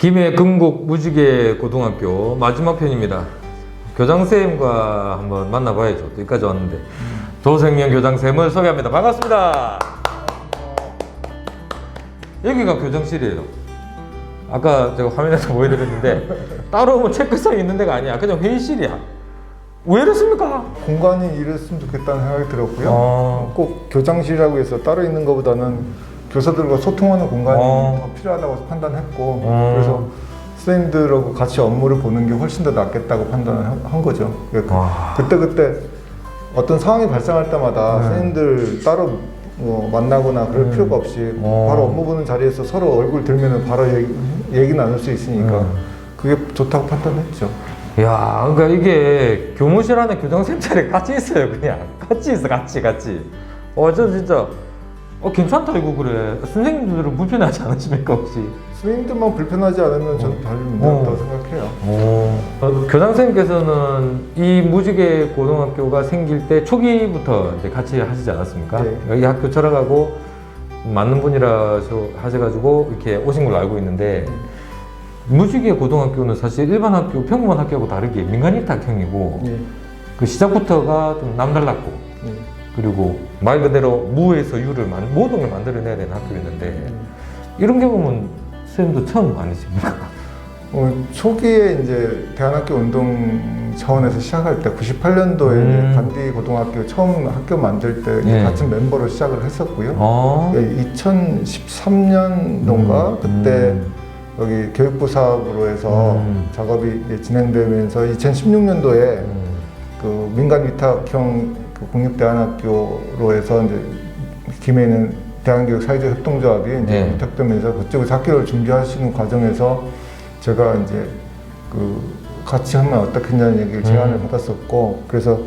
김해 금곡 무지개 고등학교 마지막 편입니다. 교장선생님과 한번 만나봐야죠. 또 여기까지 왔는데 조생명 교장선생님을 소개합니다. 반갑습니다. 여기가 교정실이에요. 아까 제가 화면에서 보여드렸는데 따로 뭐 체크성이 있는 데가 아니야. 그냥 회의실이야. 왜 이렇습니까? 공간이 이랬으면 좋겠다는 생각이 들었고요. 꼭 교장실이라고 해서 따로 있는 것보다는 교사들과 소통하는 공간이 더 필요하다고 판단했고 그래서 선생님들하고 같이 업무를 보는 게 훨씬 더 낫겠다고 판단을 한 거죠. 그때 어떤 상황이 발생할 때마다 선생님들 따로 만나거나 그럴 필요가 없이 바로 업무 보는 자리에서 서로 얼굴 들면 바로 얘기 나눌 수 있으니까 그게 좋다고 판단했죠. 야, 그러니까 이게 교무실 안에 교장선생님 자리 같이 있어요. 그냥 같이 있어, 같이. 저 진짜 괜찮다 이거. 그래, 선생님들은 불편하지 않으십니까 혹시? 선생님들만 불편하지 않으면 저는 별 문제 없다고 생각해요. 교장선생님께서는 이 무지개 고등학교가 생길 때 초기부터 이제 같이 하시지 않았습니까? 네. 여기 학교 철학하고 맞는 분이라 하셔가지고 이렇게 오신 걸로 알고 있는데 무지개 고등학교는 사실 일반 학교, 평범한 학교하고 다르게 민간입학형이고 그 시작부터가 좀 남달랐고 그리고 말 그대로 무에서 유를 모든 걸 만들어내야 되는 학교였는데 이런 경험은 선생님도 처음 아니십니까? 초기에 이제 대안학교 운동 차원에서 시작할 때 98년도에 간디 고등학교 처음 학교 만들 때 같은 멤버로 시작을 했었고요. 2013년도인가 그때 여기 교육부 사업으로 해서 작업이 진행되면서 2016년도에 그 민간 위탁형 그 국립대안학교로 해서 이제 김해에 있는 대한교육 사회적 협동조합이 이제 위탁되면서 그쪽에서 학교를 준비하시는 과정에서 제가 이제 그 같이 하면 어떻겠냐는 얘기를 제안을 받았었고 그래서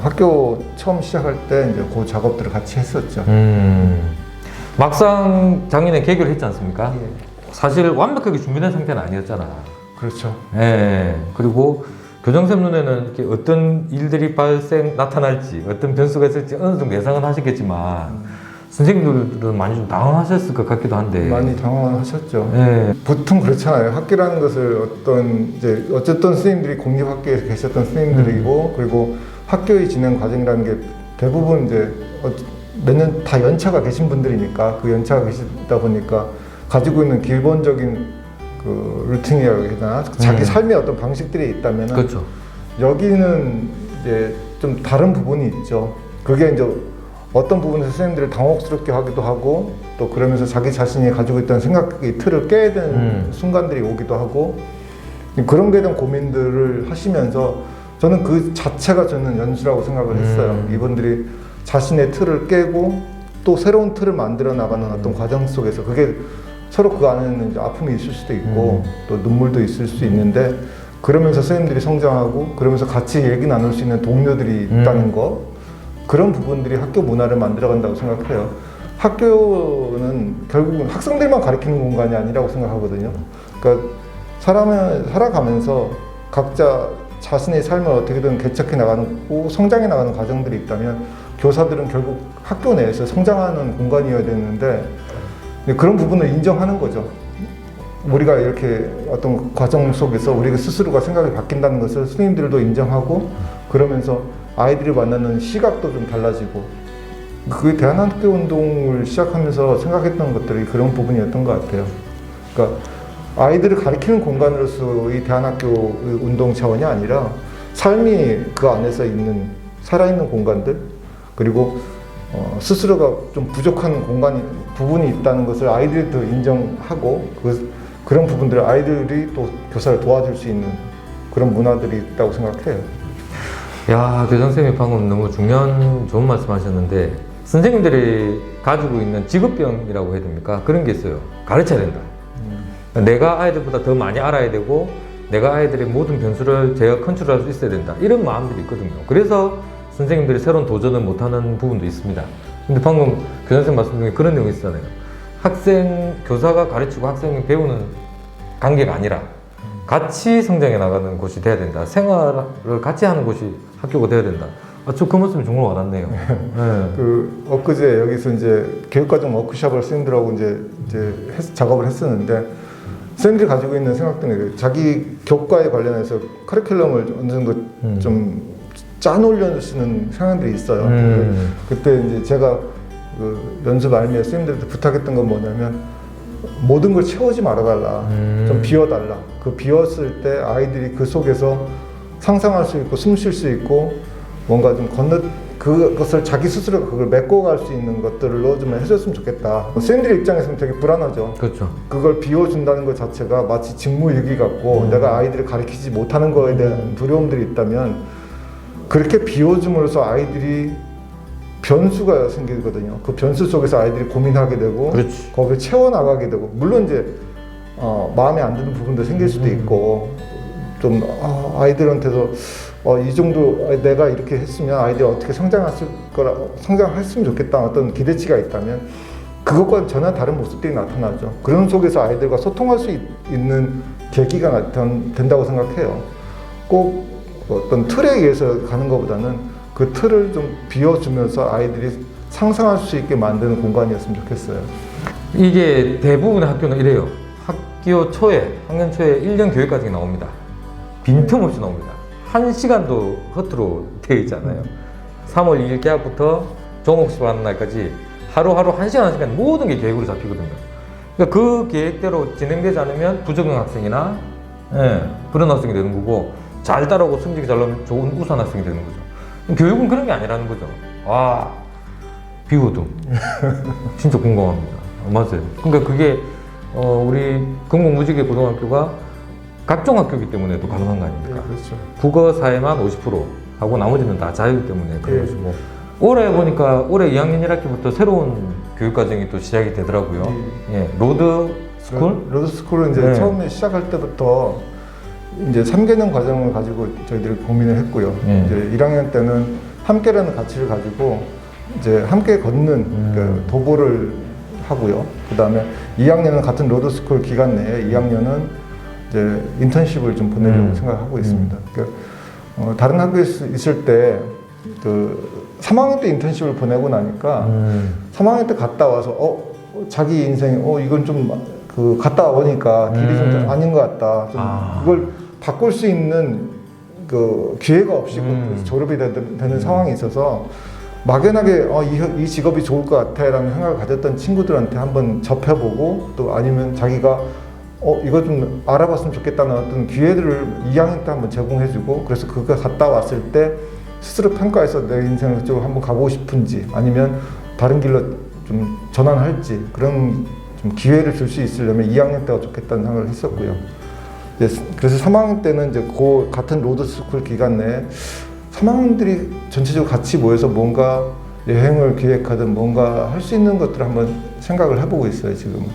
학교 처음 시작할 때 이제 그 작업들을 같이 했었죠. 막상 작년에 개교를 했지 않습니까? 사실 완벽하게 준비된 상태는 아니었잖아. 그렇죠. 그리고 교장선생님 눈에는 이렇게 어떤 일들이 나타날지 어떤 변수가 있을지 어느 정도 예상은 하셨겠지만 선생님들은 많이 좀 당황하셨을 것 같기도 한데 많이 당황하셨죠. 보통 그렇잖아요. 학교라는 것을 어쨌든 선생님들이 공립학교에서 계셨던 선생님들이고 그리고 학교의 진행 과정이라는 게 대부분 이제 몇 년 다 연차가 계신 분들이니까 그 연차가 계시다 보니까 가지고 있는 기본적인 그 루틴이라고 해야 되나 자기 삶의 어떤 방식들이 있다면 그렇죠. 여기는 이제 좀 다른 부분이 있죠. 그게 이제 어떤 부분에서 선생님들을 당혹스럽게 하기도 하고 또 그러면서 자기 자신이 가지고 있던 생각의 틀을 깨야 되는 순간들이 오기도 하고 그런 거에 대한 고민들을 하시면서 저는 그 자체가 저는 연수라고 생각을 했어요. 이분들이 자신의 틀을 깨고 또 새로운 틀을 만들어 나가는 어떤 과정 속에서 그게 서로 그 안에는 이제 아픔이 있을 수도 있고 또 눈물도 있을 수 있는데 그러면서 선생님들이 성장하고 그러면서 같이 얘기 나눌 수 있는 동료들이 있다는 거 그런 부분들이 학교 문화를 만들어간다고 생각해요. 학교는 결국은 학생들만 가르치는 공간이 아니라고 생각하거든요. 그러니까 살아가면서 각자 자신의 삶을 어떻게든 개척해 나가고 성장해 나가는 과정들이 있다면 교사들은 결국 학교 내에서 성장하는 공간이어야 되는데 그런 부분을 인정하는 거죠. 우리가 이렇게 어떤 과정 속에서 우리가 스스로가 생각이 바뀐다는 것을 선생님들도 인정하고 그러면서 아이들이 만나는 시각도 좀 달라지고 그게 대한학교 운동을 시작하면서 생각했던 것들이 그런 부분이었던 것 같아요. 그러니까 아이들을 가르치는 공간으로서의 대한학교 운동 차원이 아니라 삶이 그 안에서 있는 살아있는 공간들 그리고 스스로가 좀 부족한 부분이 있다는 것을 아이들도 인정하고 그런 부분들을 아이들이 또 교사를 도와줄 수 있는 그런 문화들이 있다고 생각해요. 야, 교장선생님이 방금 너무 좋은 말씀 하셨는데 선생님들이 가지고 있는 직업병이라고 해야 됩니까? 그런 게 있어요. 가르쳐야 된다. 내가 아이들보다 더 많이 알아야 되고 내가 아이들의 모든 변수를 제가 컨트롤할 수 있어야 된다. 이런 마음들이 있거든요. 그래서 선생님들이 새로운 도전을 못하는 부분도 있습니다. 근데 방금 교장선생님 말씀 중에 그런 내용이 있잖아요. 교사가 가르치고 학생이 배우는 관계가 아니라 같이 성장해 나가는 곳이 돼야 된다. 생활을 같이 하는 곳이 학교가 돼야 된다. 저 그 말씀이 정말 와닿네요. 그 엊그제 여기서 이제 교육과정 워크숍을 선생님들하고 이제 작업을 했었는데 쌤들이 가지고 있는 생각들은 자기 교과에 관련해서 커리큘럼을 어느 정도 좀 짜놓으려는 생각들이 있어요. 그때 이제 제가 그 연습 알미에 쌤들한테 부탁했던 건 뭐냐면 모든 걸 채우지 말아달라. 좀 비워달라. 그 비웠을 때 아이들이 그 속에서 상상할 수 있고 숨 쉴 수 있고 뭔가 좀 그것을 자기 스스로 그걸 메꿔갈 수 있는 것들로 좀 해줬으면 좋겠다. 쌤들 입장에서는 되게 불안하죠. 그렇죠. 그걸 비워준다는 것 자체가 마치 직무유기 같고 내가 아이들을 가르치지 못하는 거에 대한 두려움들이 있다면 그렇게 비워줌으로써 아이들이 변수가 생기거든요. 그 변수 속에서 아이들이 고민하게 되고 그렇지. 거기를 채워나가게 되고 물론 이제 마음에 안 드는 부분도 생길 수도 있고 좀 아이들한테도 이 정도 내가 이렇게 했으면 아이들이 어떻게 성장했으면 좋겠다 어떤 기대치가 있다면 그것과 전혀 다른 모습들이 나타나죠. 그런 속에서 아이들과 소통할 수 있는 계기가 된다고 생각해요. 꼭 어떤 틀에 의해서 가는 것보다는 그 틀을 좀 비워주면서 아이들이 상상할 수 있게 만드는 공간이었으면 좋겠어요. 이게 대부분의 학교는 이래요. 학교 초에, 학년 초에 1년 교육과정이 나옵니다. 빈틈없이 나옵니다. 1시간도 허투루 되어 있잖아요. 3월 2일 개학부터 종옥식 하는 날까지 하루하루 1시간 모든 게 계획으로 잡히거든요. 그러니까 그 계획대로 진행되지 않으면 부적응 학생이나 그런 학생이 되는 거고 잘 따라오고 성적이 잘 나오면 좋은 우수한 학생이 되는 거죠. 교육은 그런 게 아니라는 거죠. 비우듬. 진짜 공감합니다. 맞아요. 그러니까 그게 우리 경북무지개 고등학교가 각종 학교이기 때문에 또 가능한 거 아닙니까? 네, 그렇죠. 국어, 사회만 50% 하고 나머지는 다 자유이기 때문에 그런 네. 것이고 올해 보니까 올해 2학년 1학기부터 새로운 교육과정이 또 시작이 되더라고요. 예, 로드 스쿨? 로드 스쿨은 이제 네. 처음에 시작할 때부터 이제 3개년 과정을 가지고 저희들이 고민을 했고요. 네. 이제 1학년 때는 함께라는 가치를 가지고 이제 함께 걷는 그 도보를 하고요. 그 다음에 2학년은 같은 로드 스쿨 기간 내에 2학년은 이제 인턴십을 좀 보내려고 생각하고 있습니다. 그러니까 다른 학교에 있을 때 그 3학년 때 인턴십을 보내고 나니까 3학년 때 갔다 와서 자기 인생 이건 좀 그 갔다 오니까 길이 좀 아닌 것 같다. 좀 이걸 바꿀 수 있는 그 기회가 없이 졸업이 되는 상황이 있어서 막연하게 이 직업이 좋을 것 같아라는 생각을 가졌던 친구들한테 한번 접해보고 또 아니면 자기가 이거 좀 알아봤으면 좋겠다는 어떤 기회들을 2학년 때 한번 제공해주고 그래서 그거 갔다 왔을 때 스스로 평가해서 내 인생을 그쪽으로 한번 가보고 싶은지 아니면 다른 길로 좀 전환할지 그런 좀 기회를 줄 수 있으려면 2학년 때가 좋겠다는 생각을 했었고요. 그래서 3학년 때는 이제 그 같은 로드스쿨 기간 내에 3학년들이 전체적으로 같이 모여서 뭔가 여행을 기획하든 뭔가 할 수 있는 것들을 한번 생각을 해보고 있어요, 지금.